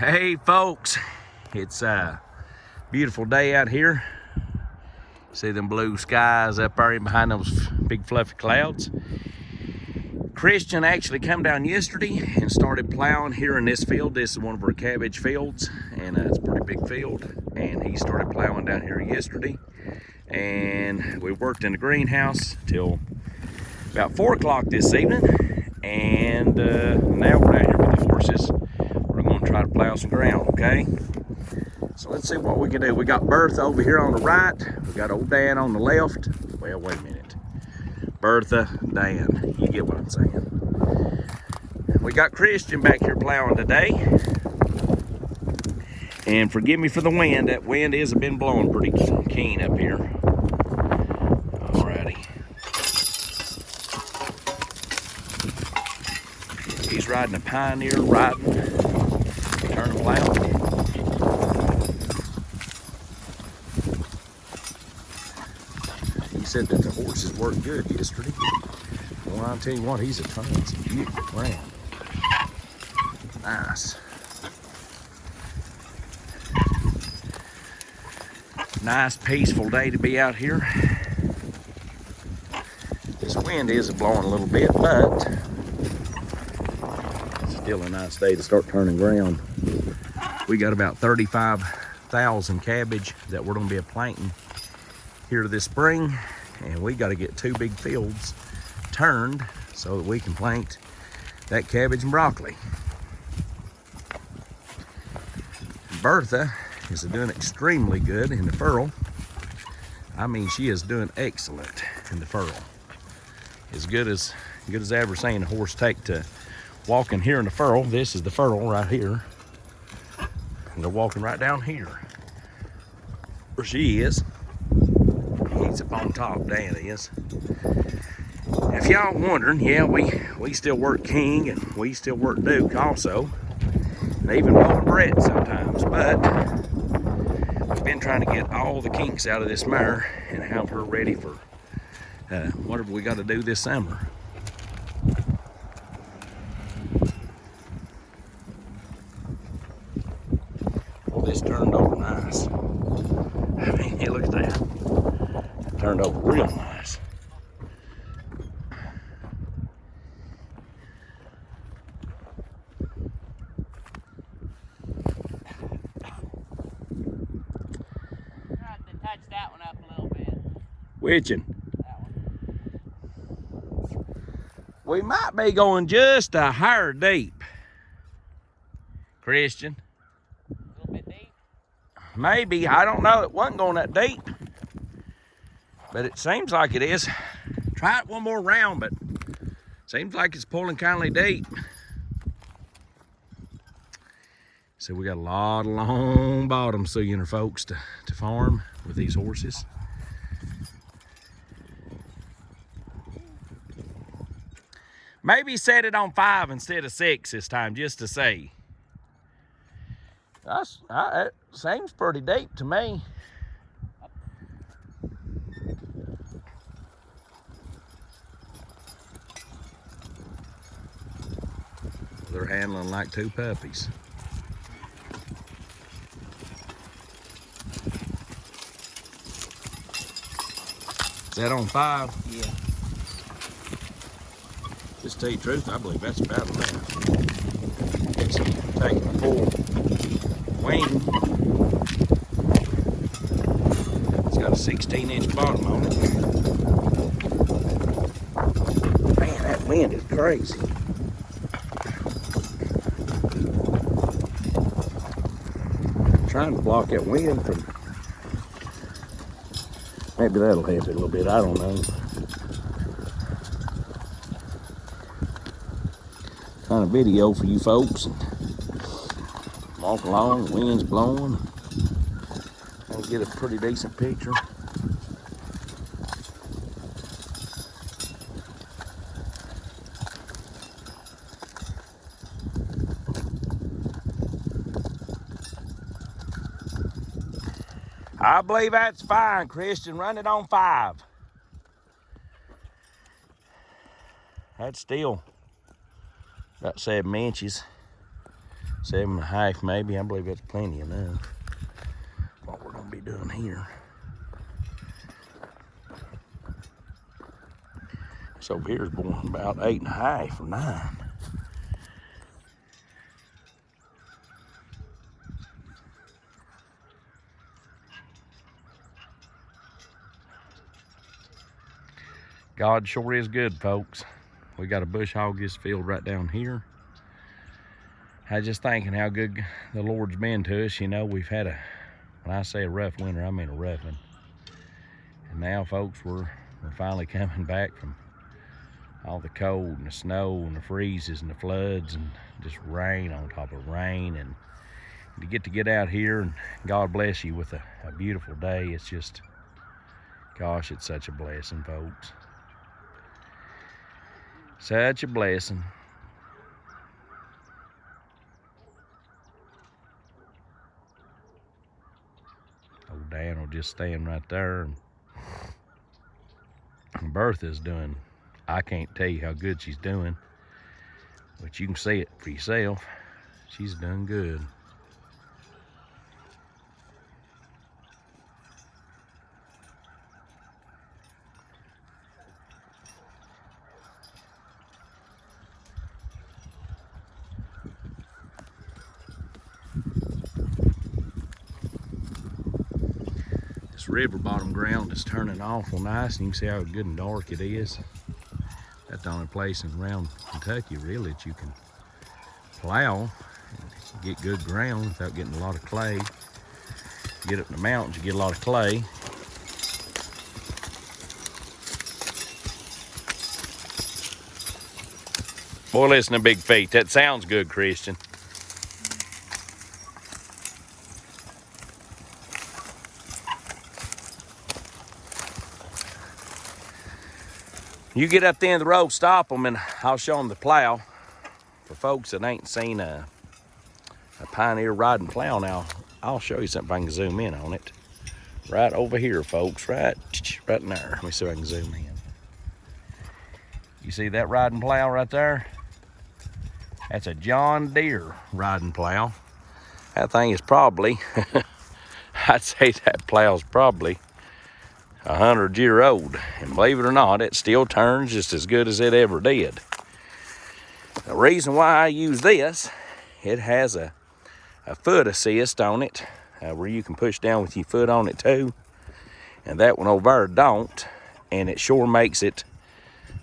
Hey folks, it's a beautiful day out here. See them blue skies up there behind those big fluffy clouds. Christian actually come down yesterday and started plowing here in this field. This is one of our cabbage fields, and it's a pretty big field. And he started plowing down here yesterday. And we worked in the greenhouse till about 4 o'clock this evening. And now we're down here with the horses. We're going to try to plow some ground, okay? So let's see what we can do. We got Bertha over here on the right. We got old Dan on the left. Well, wait a minute. Bertha, Dan, you get what I'm saying. We got Christian back here plowing today. And forgive me for the wind. That wind has been blowing pretty keen up here. Alrighty. He's riding a Pioneer, turn plow. He said that the horses worked good yesterday. Well, I'll tell you what, he's a turning some beautiful ground. Nice. Nice, peaceful day to be out here. This wind is blowing a little bit, but it's still a nice day to start turning ground. We got about 35,000 cabbage that we're going to be planting here this spring, and we got to get 2 big fields turned so that we can plant that cabbage and broccoli. Bertha is doing extremely good in the furrow. I mean, she is doing excellent in the furrow. As good as I ever seen a horse take to walking here in the furrow. This is the furrow right here. And they're walking right down here. Where she is. He's up on top, Dan is. If y'all wondering, yeah, we still work King and we still work Duke also. And even blowing Brett sometimes, but we've been trying to get all the kinks out of this mare and have her ready for whatever we got to do this summer. Well, this turned over nice. I mean, hey, look at that. It turned over real nice. Touch that one up a little bit. Whiching? That one. We might be going just a hair deep. Christian? A little bit deep? Maybe, I don't know. It wasn't going that deep. But it seems like it is. Try it one more round, but seems like it's pulling kindly deep. So we got a lot of long bottom sooner, folks, to farm with these horses. Maybe set it on 5 instead of 6 this time, just to see. It seems pretty deep to me. They're handling like 2 puppies. Is that on 5? Yeah. Just to tell you the truth, I believe that's about enough. It's taking a full wing. It's got a 16-inch bottom on it. Man, that wind is crazy. I'm trying to block that wind from. Maybe that'll help it a little bit, I don't know. Kind of video for you folks. Walk along, the wind's blowing. I'll get a pretty decent picture. I believe that's fine, Christian. Run it on 5. That's still about 7 inches. 7.5 maybe. I believe that's plenty enough. What we're gonna be doing here. This over here is born about 8.5 or 9. God sure is good, folks. We got a bush hog this field right down here. I was just thinking how good the Lord's been to us. You know, we've had when I say a rough winter, I mean a rough one. And now, folks, we're finally coming back from all the cold and the snow and the freezes and the floods and just rain on top of rain. And to get out here, and God bless you with a beautiful day. It's just, gosh, it's such a blessing, folks. Such a blessing. Old Dan will just stand right there. And Bertha's doing, I can't tell you how good she's doing, but you can see it for yourself. She's done good. This river bottom ground is turning awful nice, and you can see how good and dark it is. That's the only place around Kentucky really that you can plow and get good ground without getting a lot of clay. Get up in the mountains, you get a lot of clay. Boy, listen to Big Feet. That sounds good, Christian. You get up the end of the road, stop them, and I'll show them the plow. For folks that ain't seen a Pioneer riding plow now, I'll show you something if I can zoom in on it. Right over here, folks, right in there. Let me see if I can zoom in. You see that riding plow right there? That's a John Deere riding plow. That thing is probably, I'd say that plow's probably 100-year-old, and believe it or not, it still turns just as good as it ever did. The reason why I use this, it has a foot assist on it, where you can push down with your foot on it too, and that one over there don't, and it sure makes it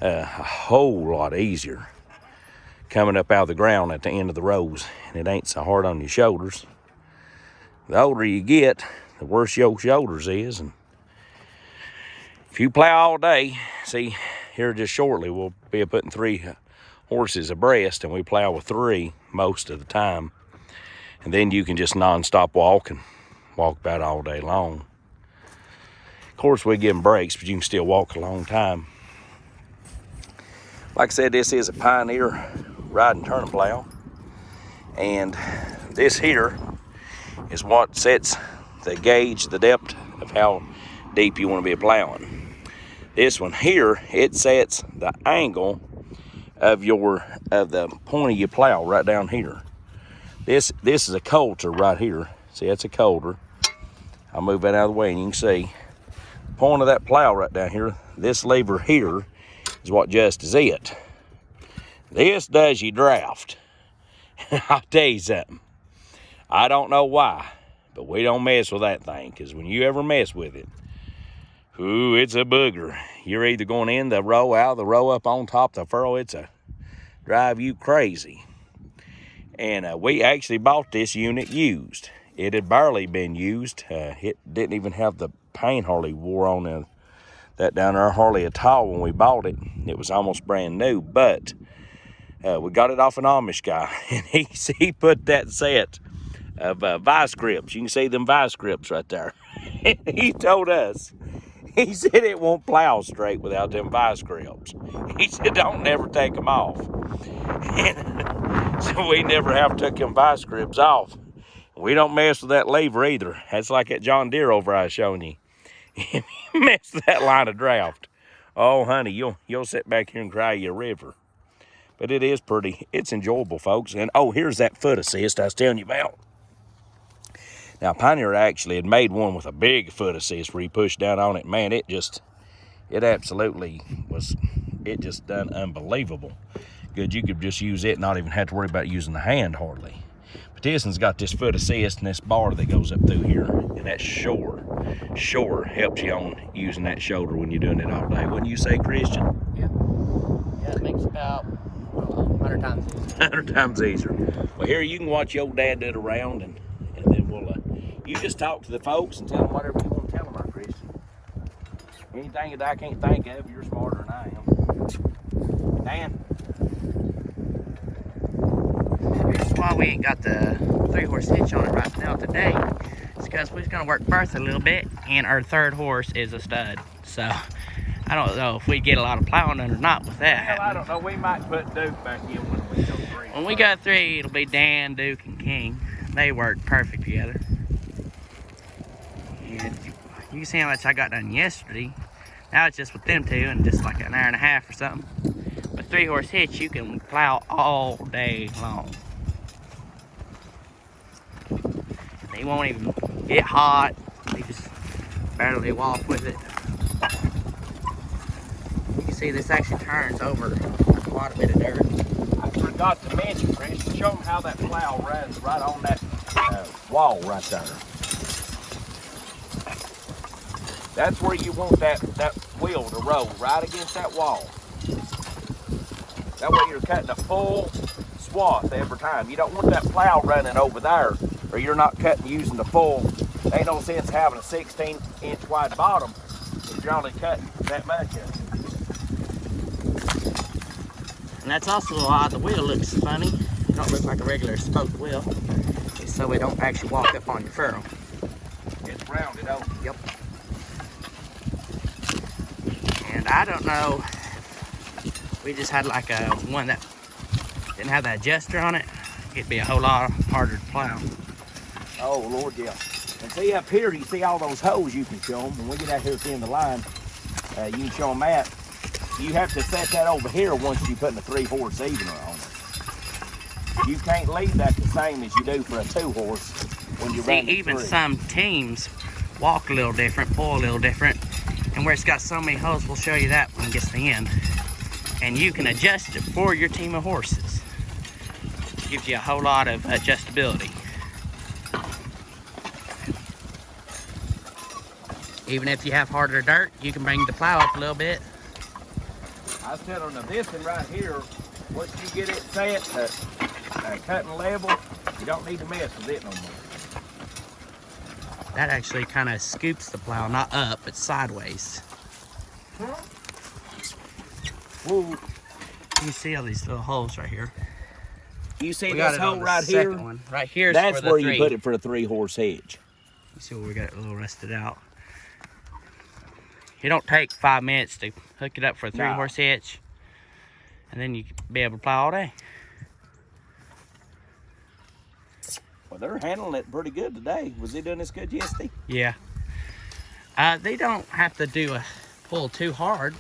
a whole lot easier coming up out of the ground at the end of the rows, and it ain't so hard on your shoulders. The older you get, the worse your shoulders is, and if you plow all day, see, here just shortly, we'll be putting 3 horses abreast, and we plow with 3 most of the time. And then you can just non-stop walk and walk about all day long. Of course, we give them breaks, but you can still walk a long time. Like I said, this is a Pioneer riding turning plow. And this here is what sets the gauge, the depth of how deep you want to be plowing. This one here, it sets the angle of the point of your plow right down here. This is a coulter right here. See, that's a coulter. I'll move that out of the way, and you can see the point of that plow right down here. This lever here is what adjusts it. This does your draft. I'll tell you something. I don't know why, but we don't mess with that thing, because when you ever mess with it, ooh, it's a booger. You're either going in the row, out the row, up on top of the furrow. It's a drive you crazy. And we actually bought this unit used. It had barely been used. It didn't even have the paint hardly wore on that down there hardly at all when we bought it. It was almost brand new, but we got it off an Amish guy, and he put that set of vice grips. You can see them vice grips right there. He told us, he said it won't plow straight without them vice grips. He said don't never take them off. And so we never have took them vice grips off. We don't mess with that lever either. That's like that John Deere over I was showing you. Mess with that line of draft. Oh, honey, you'll sit back here and cry you a river. But it is pretty, it's enjoyable, folks. And oh, here's that foot assist I was telling you about. Now, Pioneer actually had made one with a big foot assist where you push down on it. Man, it absolutely was, it just done unbelievable good. You could just use it, not even have to worry about using the hand hardly. But this one's got this foot assist and this bar that goes up through here, and that sure helps you on using that shoulder when you're doing it all day. Wouldn't you say, Christian? Yeah, it makes about 100 times easier. 100 times easier. Well, here you can watch your old dad do it around, and then we'll, you just talk to the folks and tell them whatever you want to tell them, our Christian. Anything that I can't think of, you're smarter than I am. Dan? Here's why we ain't got the 3-horse hitch on it right now today. It's because we're going to work Bertha a little bit, and our 3rd horse is a stud. So, I don't know if we get a lot of plowing done or not with that. Well, I don't know. We might put Duke back in when we go 3. When we go 3, it'll be Dan, Duke, and King. They work perfect together. And you can see how much I got done yesterday. Now it's just with them 2 and just like an hour and a half or something. But 3-horse hitch, you can plow all day long. They won't even get hot. They just barely walk with it. You can see this actually turns over quite a bit of dirt. I forgot to mention, Chris, show them how that plow runs right on that wall right there. That's where you want that wheel to roll, right against that wall. That way you're cutting a full swath every time. You don't want that plow running over there, or you're not cutting using the full. Ain't no sense having a 16-inch wide bottom if you're only cutting that much of it. And that's also why the wheel looks funny. It don't look like a regular spoked wheel. It's so it don't actually walk up on your furrow. It's rounded over. Yep. And I don't know, we just had like a one that didn't have that adjuster on it. It'd be a whole lot harder to plow. Oh, Lord, yeah. And see up here, you see all those holes you can show them. When we get out here at the end of the line, you can show them that. You have to set that over here once you put a 3-horse evener on it. You can't leave that the same as you do for a 2-horse when you run the 3. Even some teams walk a little different, pull a little different. And where it's got so many holes, we'll show you that when it gets to the end. And you can adjust it for your team of horses. It gives you a whole lot of adjustability. Even if you have harder dirt, you can bring the plow up a little bit. I was telling them this one right here, once you get it set to cutting level, you don't need to mess with it no more. That actually kind of scoops the plow, not up, but sideways. Whoa. You can see all these little holes right here. You see this hole right here? One. Right here is That's for the where 3. you put it for a 3-horse hitch. You see where we got it a little rusted out. It don't take 5 minutes to hook it up for a 3-horse hitch. And then you can be able to plow all day. Well, they're handling it pretty good today. Was he doing this good yesterday? Yeah. They don't have to do a pull too hard.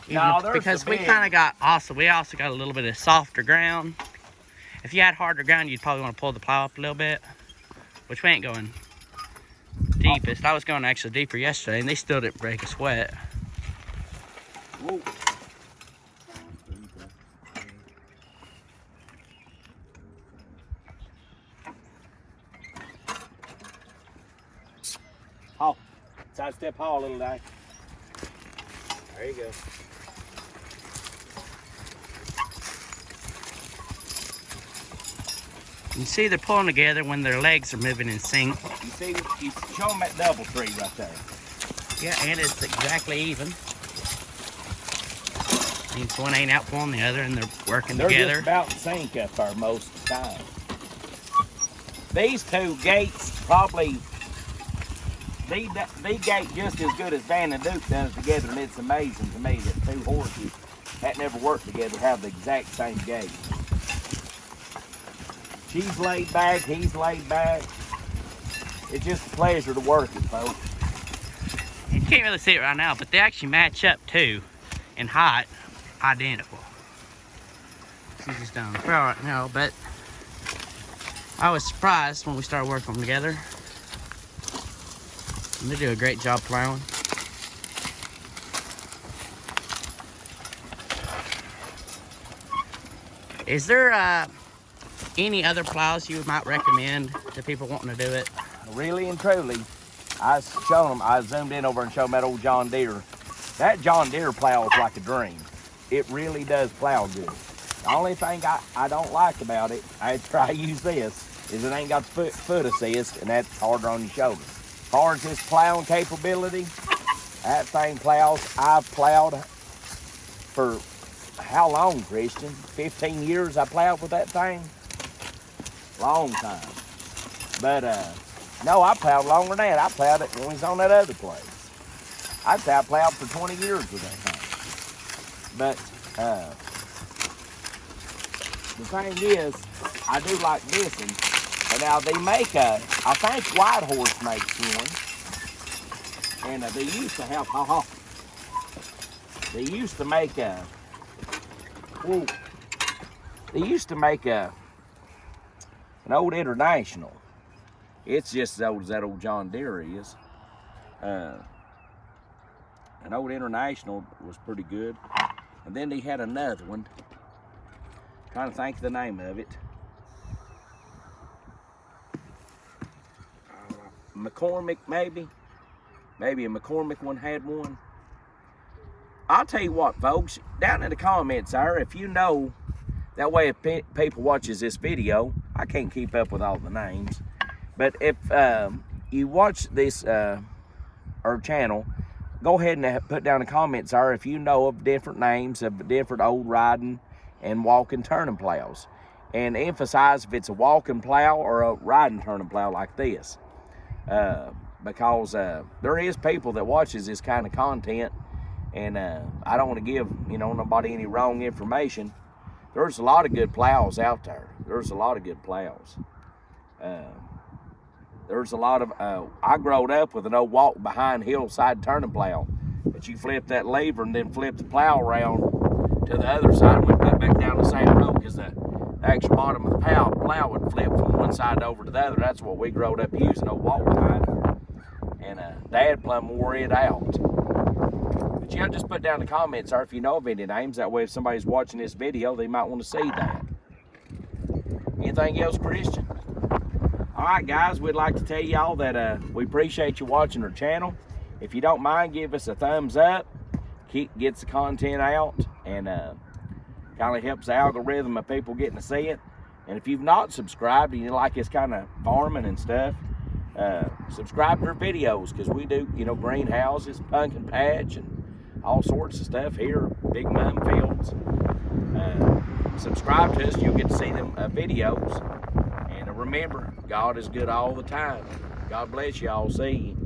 No, because we kind of got we also got a little bit of softer ground. If you had harder ground, you'd probably want to pull the plow up a little bit, which we ain't going deepest. I was going actually deeper yesterday, and they still didn't break a sweat. Whoa. Haul. Sidestep haul, little guy. There you go. You see they're pulling together when their legs are moving in sync. You see, you show them that double tree right there. Yeah, and it's exactly even. Means one ain't out pulling the other, and they're working They're together. just about in sync up there most of the time. These 2 gates probably, they gate just as good as Dan and Duke done it together, and it's amazing to me that 2 horses that never worked together have the exact same gait. She's laid back, he's laid back. It's just a pleasure to work it, folks. You can't really see it right now, but they actually match up too in height, identical. He's just down the trail right now, but I was surprised when we started working together. And they do a great job plowing. Is there any other plows you might recommend to people wanting to do it? Really and truly, I zoomed in over and showed them that old John Deere. That John Deere plow is like a dream. It really does plow good. The only thing I don't like about it, I try to use this, is it ain't got the foot assist, and that's harder on your shoulder. As far as its plowing capability, that thing plows. I've plowed for how long, Christian? 15 years I plowed with that thing? Long time. But no, I plowed longer than that. I plowed it when it was on that other place. I'd say I plowed for 20 years with that thing. But the thing is, I do like this one. And now they make I think White Horse makes one. And they used to have, they used to make an old International. It's just as old as that old John Deere is. An old International was pretty good. And then they had another one. Trying to think of the name of it. McCormick, maybe. Maybe a McCormick one had one. I'll tell you what, folks. Down in the comments there, if you know, that way if people watches this video, I can't keep up with all the names. But if you watch this our channel, go ahead and put down the comments there if you know of different names of different old riding and walking turning plows, and emphasize if it's a walking plow or a riding turning plow like this, because there is people that watches this kind of content, and I don't want to give nobody any wrong information. There's a lot of good plows out there. There's a lot of good plows. There's a lot of, I growed up with an old walk behind hillside turning plow. But you flip that lever and then flip the plow around to the other side and went back down the same road, because the actual bottom of the plow would flip from one side over to the other. That's what we growed up using, old walk behind. And Dad plumb wore it out. But you just put down in the comments or if you know of any names. That way if somebody's watching this video, they might want to see that. Anything else, Christian? All right, guys, we'd like to tell y'all that we appreciate you watching our channel. If you don't mind, give us a thumbs up. Gets the content out, and kind of helps the algorithm of people getting to see it. And if you've not subscribed and you like this kind of farming and stuff, subscribe to our videos, because we do, greenhouses, pumpkin patch, and all sorts of stuff here, big mum fields. Subscribe to us, you'll get to see them videos. And remember, God is good all the time. God bless y'all. See you.